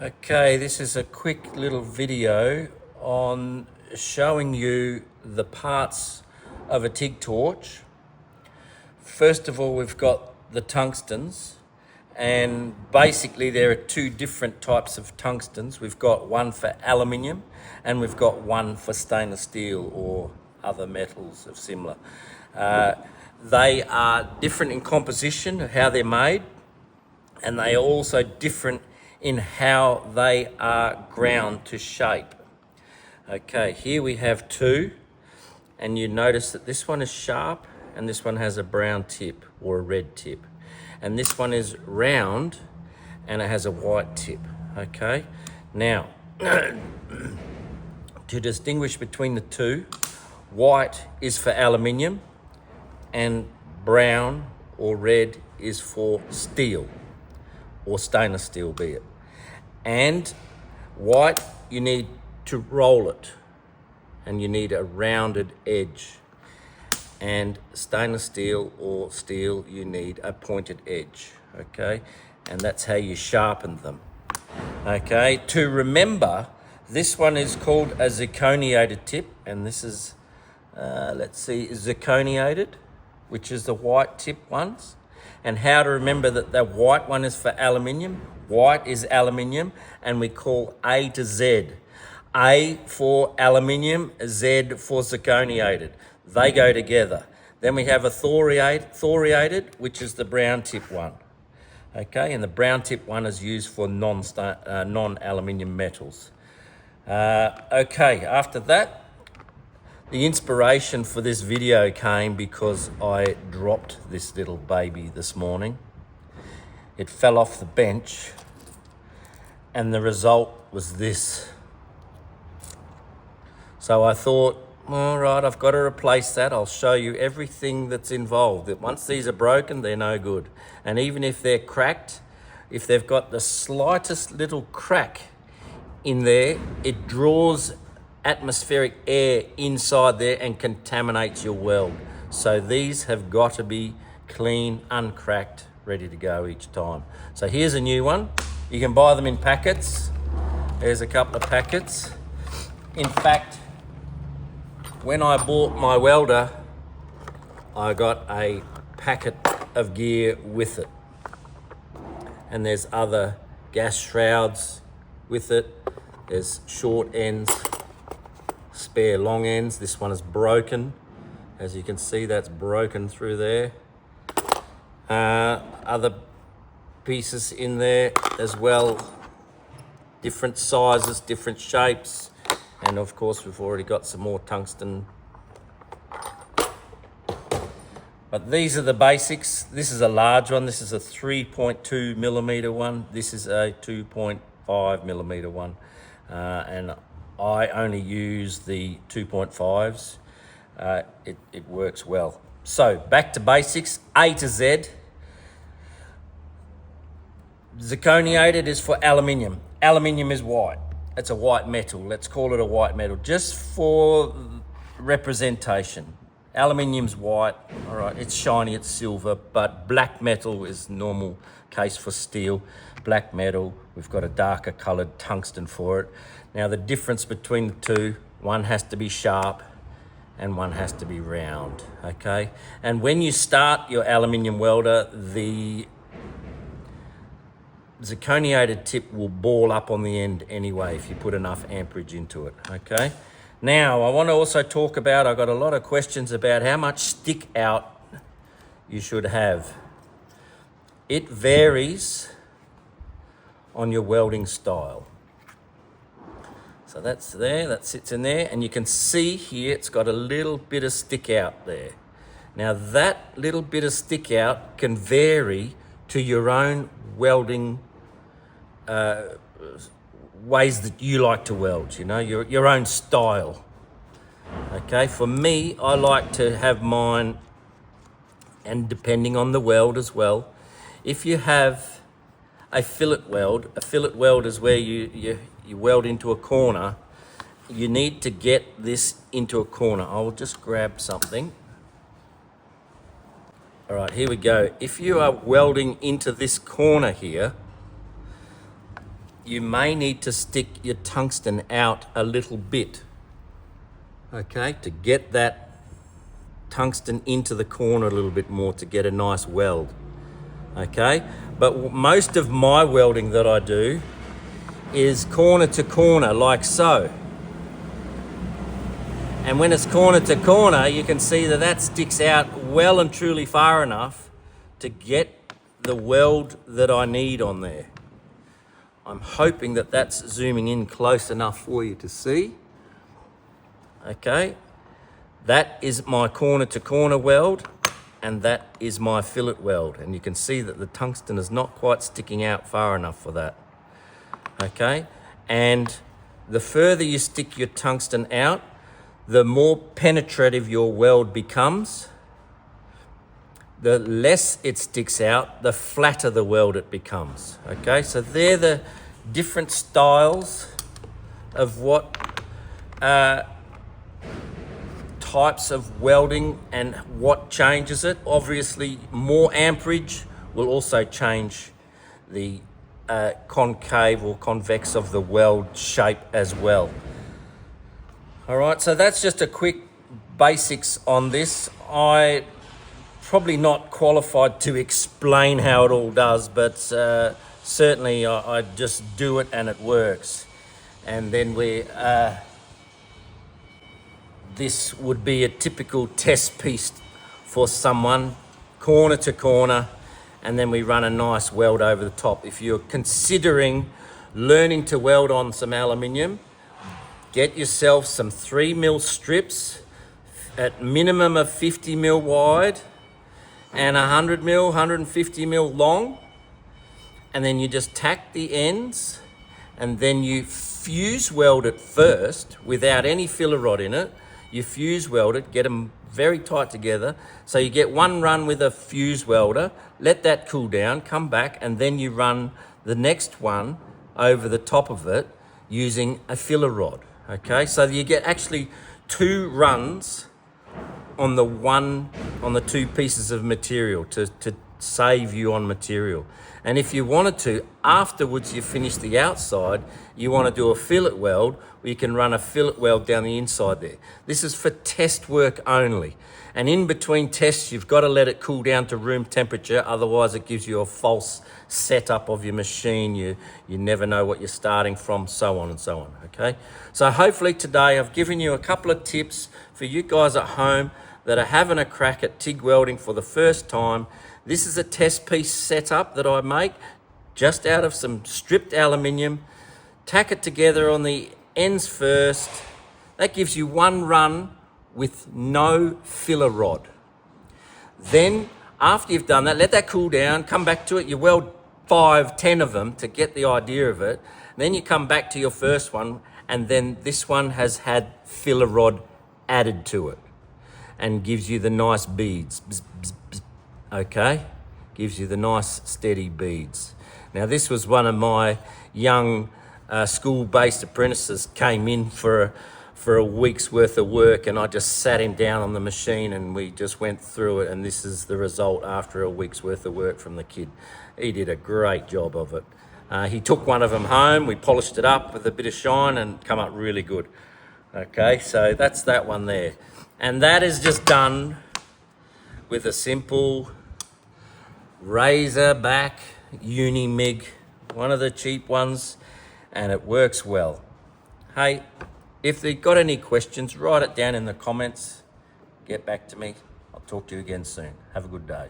Okay, this is a quick little video on showing you the parts of a TIG torch. First of all, we've got the tungstens, and basically there are two different types of tungstens. We've got one for aluminium and we've got one for stainless steel or other metals of similar. They are different in composition, how they're made, and they are also different in how they are ground to shape. Okay, here we have two, and you notice that this one is sharp and this one has a brown tip or a red tip, and this one is round and it has a white tip. Okay, now to distinguish between the two, white is for aluminium and brown or red is for steel, or stainless steel be it. And white, you need to roll it and you need a rounded edge. And stainless steel or steel, you need a pointed edge, okay? And that's how you sharpen them, okay? To remember, this one is called a zirconiated tip, and this is, let's see, zirconiated, which is the white tip ones. And how to remember that the white one is for aluminium. White is aluminium, and we call A to Z. A for aluminium, Z for zirconiated. They go together. Then we have a thoriated, which is the brown tip one. Okay, and the brown tip one is used for non-aluminium metals. Okay, after that, the inspiration for this video came because I dropped this little baby this morning. It fell off the bench and the result was this. So I thought, all right, I've got to replace that. I'll show you everything that's involved. That once these are broken, they're no good. And even if they're cracked, if they've got the slightest little crack in there, it draws atmospheric air inside there and contaminates your weld. So these have got to be clean, uncracked, ready to go each time. So here's a new one. You can buy them in packets. There's a couple of packets. In fact, when I bought my welder, I got a packet of gear with it. And there's other gas shrouds with it. There's short ends, spare long ends. This one is broken. As you can see, that's broken through there. Other pieces in there as well, different sizes, different shapes, and of course we've already got some more tungsten. But these are the basics. This is a large one. This is a 3.2 millimeter one. This is a 2.5 millimeter one, and I only use the 2.5s. It works well. So back to basics, A to Z. Zirconiated is for aluminium. Aluminium is white. It's a white metal. Let's call it a white metal, just for representation. Aluminium's white, all right, it's shiny, it's silver, but black metal is normal case for steel. Black metal, we've got a darker colored tungsten for it. Now the difference between the two, one has to be sharp and one has to be round, okay? And when you start your aluminium welder, the zirconiated tip will ball up on the end anyway if you put enough amperage into it, okay? Now, I want to also talk about, I got a lot of questions about how much stick out you should have. It varies on your welding style. So that's there, that sits in there, and you can see here it's got a little bit of stick out there. Now that little bit of stick out can vary to your own welding ways that you like to weld, you know, your own style. Okay, for me, I like to have mine, and depending on the weld as well, if you have a fillet weld is where you weld into a corner. You need to get this into a corner. I'll just grab something. All right, here we go. If you are welding into this corner here, you may need to stick your tungsten out a little bit, okay, to get that tungsten into the corner a little bit more to get a nice weld, okay? But most of my welding that I do is corner to corner, like so. And when it's corner to corner, you can see that that sticks out well and truly far enough to get the weld that I need on there. I'm hoping that that's zooming in close enough for you to see. Okay, that is my corner to corner weld, and that is my fillet weld. And you can see that the tungsten is not quite sticking out far enough for that. Okay, and the further you stick your tungsten out, the more penetrative your weld becomes. The less it sticks out, the flatter the weld it becomes. Okay, so they're the different styles of what types of welding and what changes it. Obviously, more amperage will also change the concave or convex of the weld shape as well. All right, so that's just a quick basics on this. I probably not qualified to explain how it all does, but certainly I just do it and it works. And then this would be a typical test piece for someone, corner to corner, and then we run a nice weld over the top. If you're considering learning to weld on some aluminium, get yourself some 3mm strips at minimum of 50mm wide and 100mm, 150mm long. And then you just tack the ends, and then you fuse weld it first without any filler rod in it. You fuse weld it, get them very tight together. So you get one run with a fuse welder, let that cool down, come back, and then you run the next one over the top of it using a filler rod. Okay, so you get actually 2 runs on the 2 pieces of material to save you on material. And if you wanted to, afterwards you finish the outside, you want to do a fillet weld, you can run a fillet weld down the inside there. This is for test work only. And in between tests, you've got to let it cool down to room temperature, otherwise it gives you a false setup of your machine. You never know what you're starting from, so on and so on, okay? So hopefully today I've given you a couple of tips for you guys at home that are having a crack at TIG welding for the first time. This is a test piece setup that I make just out of some stripped aluminium. Tack it together on the ends first. That gives you one run with no filler rod. Then after you've done that, let that cool down, come back to it. You weld 5, 10 of them to get the idea of it. Then you come back to your first one, and then this one has had filler rod added to it and gives you the nice beads. Bzz, bzz, bzz. Okay, gives you the nice steady beads. Now this was one of my young school-based apprentices came in for a week's worth of work, and I just sat him down on the machine and we just went through it, and this is the result after a week's worth of work from the kid. He did a great job of it. He took one of them home, we polished it up with a bit of shine and come up really good. Okay, so that's that one there. And that is just done with a simple razor back uni MIG, one of the cheap ones, and it works well. Hey, if you've got any questions, write it down in the comments. Get back to me. I'll talk to you again soon. Have a good day.